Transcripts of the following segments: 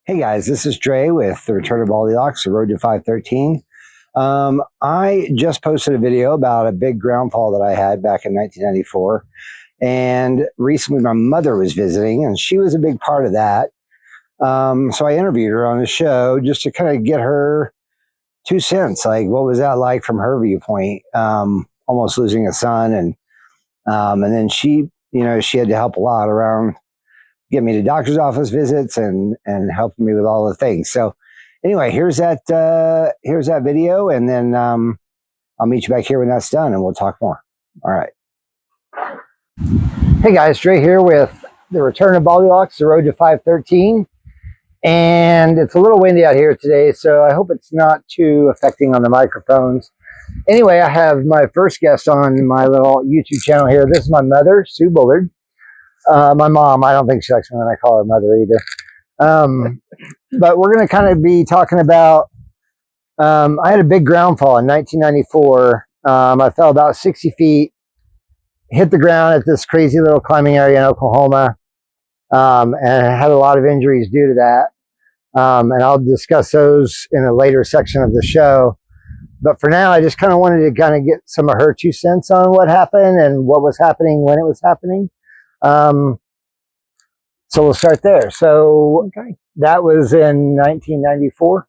Hey guys, this is Dre with The Return of Goldilocks, The Road to 513. I just posted a video about a big groundfall that I had back in 1994. And recently my mother was visiting and she was a big part of that. So I interviewed her on the show just to kind of get her 2 cents. Like, what was that like from her viewpoint? Almost losing a son. And then she had to help a lot around get me to doctor's office visits and helping me with all the things. So anyway, here's that video, and then I'll meet you back here when that's done and we'll talk more. All right. Hey guys, Dre here with The Return of Goldilocks, The Road to 513. And it's a little windy out here today, so I hope it's not too affecting on the microphones. Anyway, I have my first guest on my little YouTube channel here. This is my mother, Sue Bullard. My mom, I don't think she likes me when I call her mother either. But we're going to kind of be talking about, I had a big groundfall in 1994. I fell about 60 feet, hit the ground at this crazy little climbing area in Oklahoma, and I had a lot of injuries due to that. And I'll discuss those in a later section of the show. But for now, I just kind of wanted to kind of get some of her 2 cents on what happened and what was happening when it was happening. So we'll start there. So that was in 1994.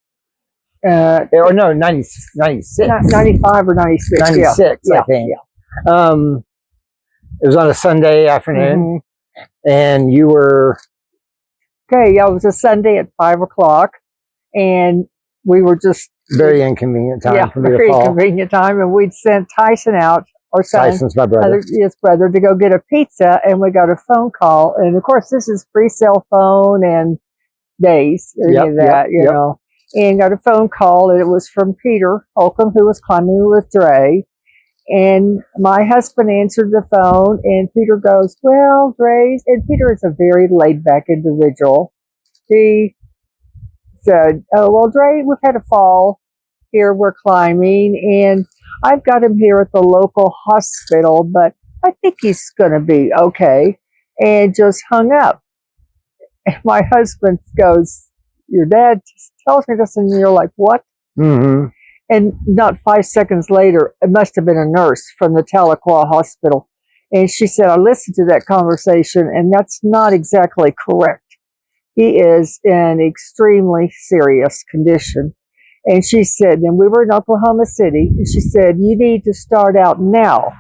Or no, 96. 95 or 96. 96, yeah. I think. Yeah. It was on a Sunday afternoon, and you were... Okay, yeah, it was a Sunday at 5 o'clock, and we were just... Very inconvenient time for me to fall. very inconvenient time, and we'd sent Tyson out, our son, Tyson's my brother. His brother, to go get a pizza, and we got a phone call. And of course, this is pre-cell phone and days, or any of that, you know. And got a phone call, and it was from Peter Holcomb, who was climbing with Dre. And my husband answered the phone, and Peter goes, "Well, Dre's," and Peter is a very laid-back individual. He said, "Oh, well, Dre, we've had a fall here. We're climbing, and I've got him here at the local hospital, but I think he's going to be okay," and just hung up. And my husband goes, "Your dad just tells me this," and you're like, "What?" And not 5 seconds later, it must have been a nurse from the Tahlequah Hospital. And she said, "I listened to that conversation, and that's not exactly correct. He is in extremely serious condition." And she said, and we were in Oklahoma City, and she said, "You need to start out now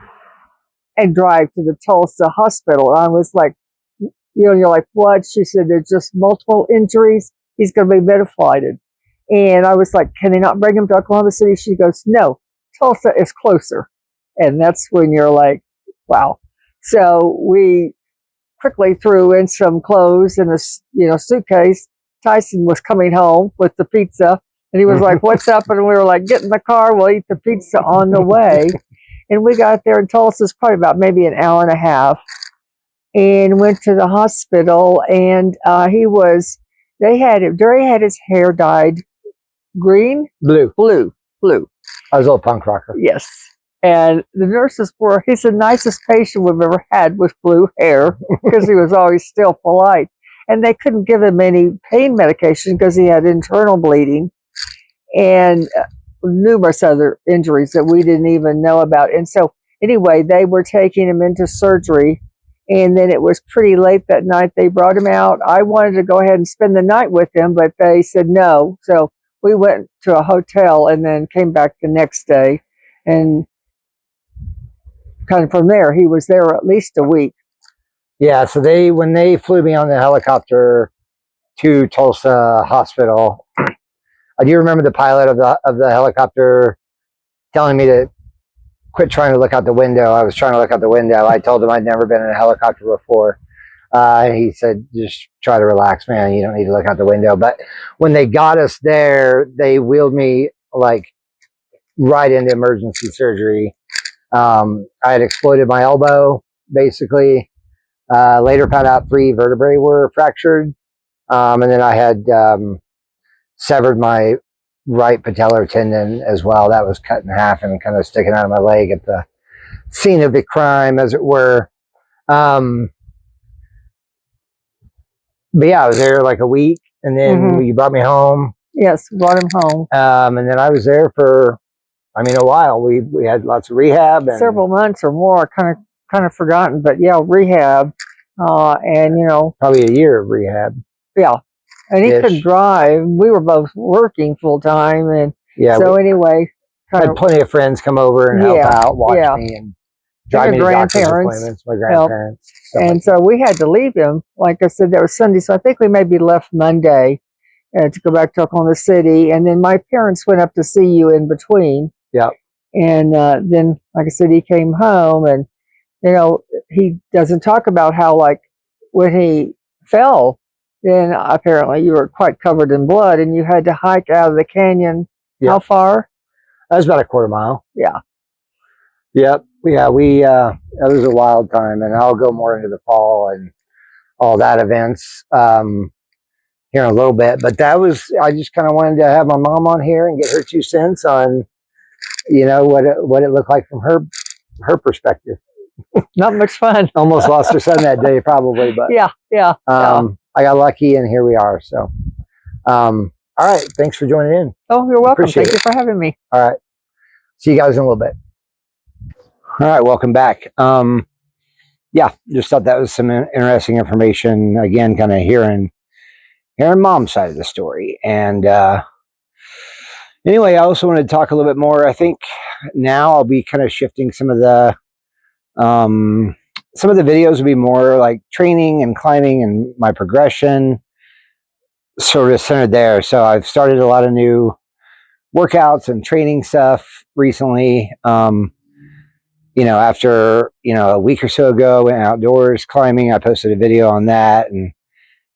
and drive to the Tulsa hospital." And I was like, you're like, "What?" She said, "There's just multiple injuries. He's going to be metaphlighted." And I was like, "Can they not bring him to Oklahoma City?" She goes, "No, Tulsa is closer." And that's when you're like, wow. So we quickly threw in some clothes in a suitcase. Tyson was coming home with the pizza. And he was like, "What's up?" And we were like, "Get in the car. We'll eat the pizza on the way." And we got there, and Tulsa's probably about maybe an hour and a half, and went to the hospital. And Dre had his hair dyed green? Blue. I was a little punk rocker. Yes. And the nurses he's the nicest patient we've ever had with blue hair, because he was always still polite. And they couldn't give him any pain medication because he had internal bleeding and numerous other injuries that we didn't even know about. And so anyway, they were taking him into surgery, and then it was pretty late that night. They brought him out. I wanted to go ahead and spend the night with him, but they said no. So we went to a hotel and then came back the next day, and kind of from there, he was there at least a week. Yeah, so when they flew me on the helicopter to Tulsa Hospital, I do remember the pilot of the helicopter telling me to quit trying to look out the window. I was trying to look out the window. I told him I'd never been in a helicopter before. He said, "Just try to relax, man. You don't need to look out the window." But when they got us there, they wheeled me like right into emergency surgery. I had exploded my elbow, basically. Later found out 3 vertebrae were fractured. And then I had severed my right patellar tendon as well. That was cut in half and kind of sticking out of my leg at the scene of the crime, as it were. but yeah, I was there like a week, and then you brought me home. Yes, brought him home. And then I was there for, I mean, a while. We had lots of rehab and several months or more. Kind of forgotten, but yeah, rehab. And you know, probably a year of rehab. Yeah, and he couldn't drive. We were both working full time, and so anyway, had plenty of friends come over and help out, watch me, and drive me to doctor's appointments. My grandparents, and so we had to leave him. Like I said, that was Sunday, so I think we maybe left Monday to go back to Oklahoma City, and then my parents went up to see you in between. Yep. And then, like I said, he came home, and you know, he doesn't talk about how, like, when he fell, then apparently you were quite covered in blood, and you had to hike out of the canyon. Yep. How far? That was about a quarter mile. Yeah. Yep. Yeah, that was a wild time, and I'll go more into the fall and all that events here in a little bit. But that was, I just kind of wanted to have my mom on here and get her 2 cents on, you know, what it looked like from her perspective. Not much fun. Almost lost her son that day, probably, but yeah. I got lucky, and here we are. So, all right, thanks for joining in. Oh, you're welcome. Thank you for having me. All right, see you guys in a little bit. All right, welcome back. Yeah, just thought that was some interesting information. Again, kind of hearing mom's side of the story. And anyway, I also wanted to talk a little bit more. I think now I'll be kind of shifting some of the videos will be more like training and climbing and my progression, sort of centered there. So I've started a lot of new workouts and training stuff recently. You know, after, you know, a week or so ago, went outdoors climbing. I posted a video on that and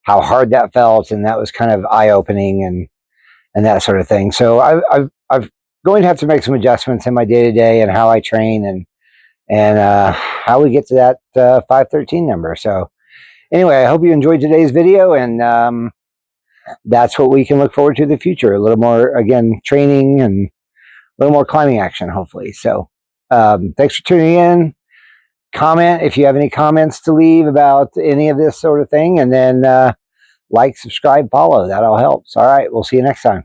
how hard that felt, and that was kind of eye-opening and that sort of thing. So I've going to have to make some adjustments in my day-to-day and how I train and how we get to that 513 number. So anyway, I hope you enjoyed today's video, and that's what we can look forward to in the future. A little more, again, training and a little more climbing action, hopefully. So thanks for tuning in. Comment if you have any comments to leave about any of this sort of thing, and then like, subscribe, follow. That all helps. All right, we'll see you next time.